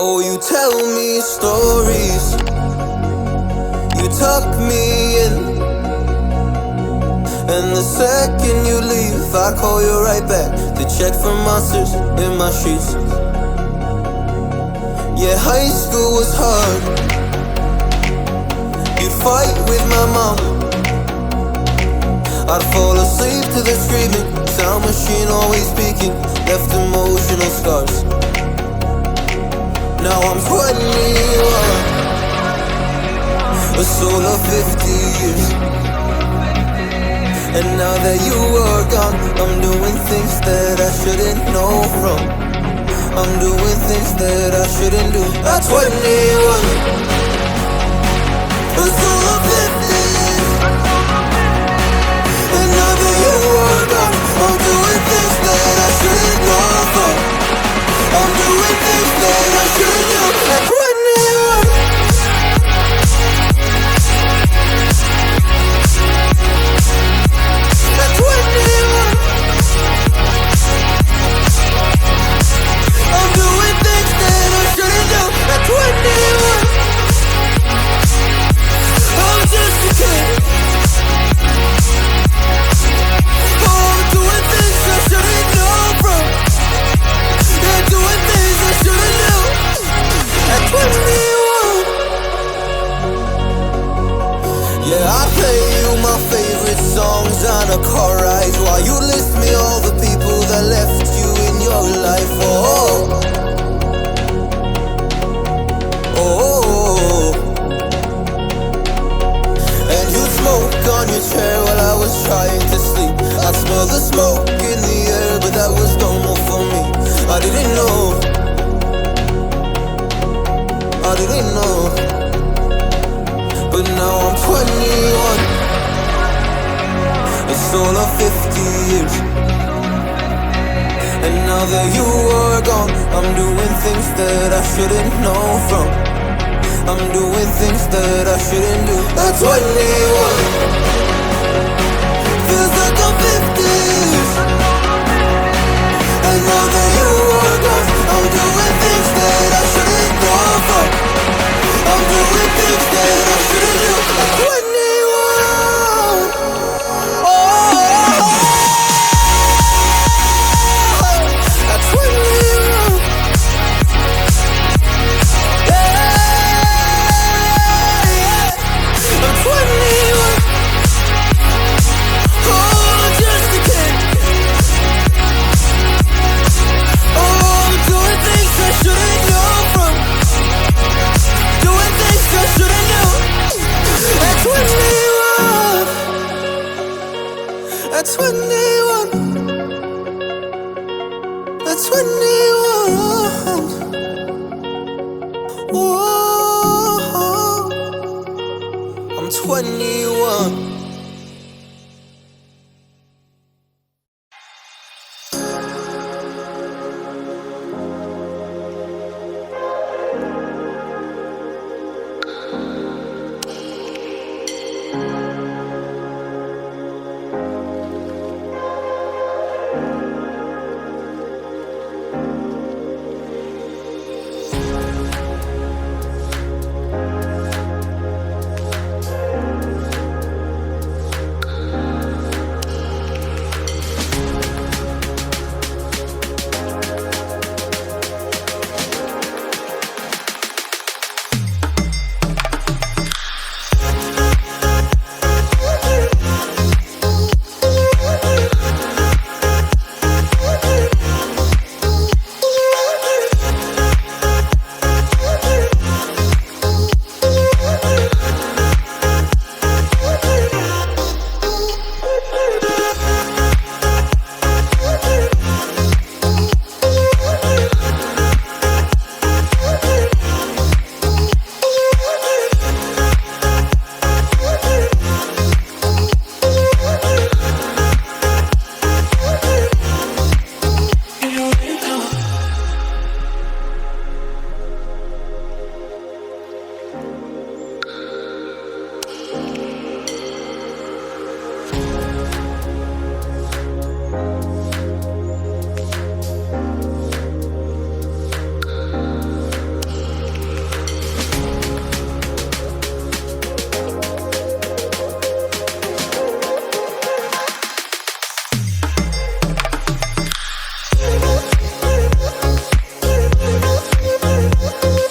Oh, you tell me stories, you tuck me in, and the second you leave, I call you right back to check for monsters in my sheets. Yeah, high school was hard. You'd fight with my mom, I'd fall asleep to the screaming, sound machine always speaking, left emotional scars. Now I'm 21, a soul of 50 years. And now that you are gone, I'm doing things that I shouldn't know from. I'm doing things that I shouldn't do. At 21, a soul of 50 years. And now that you are gone, I'm doing things that I shouldn't know from. I'm doing things that I shouldn't do. At 21. Yeah, I play you my favorite songs on a car ride while you list me all the people that left you in your life. Oh. And you smoke on your chair while I was trying to sleep. I smell the smoke in the air, but that was normal for me. I didn't know. But now I'm 21, a soul of 50 years. And now that you are gone, I'm doing things that I shouldn't know from. I'm doing things that I shouldn't do. At 21, feels like I'm 50 years. And now that you are gone, I'm doing things that I shouldn't know from. I'm doing things that I shouldn't do. At 21, at 21, I'm 21. Oh, just a kid. Oh, I'm doing things I shouldn't know from. Doing things I shouldn't know. At 21, at 21, at 21. Oh, I'm 21.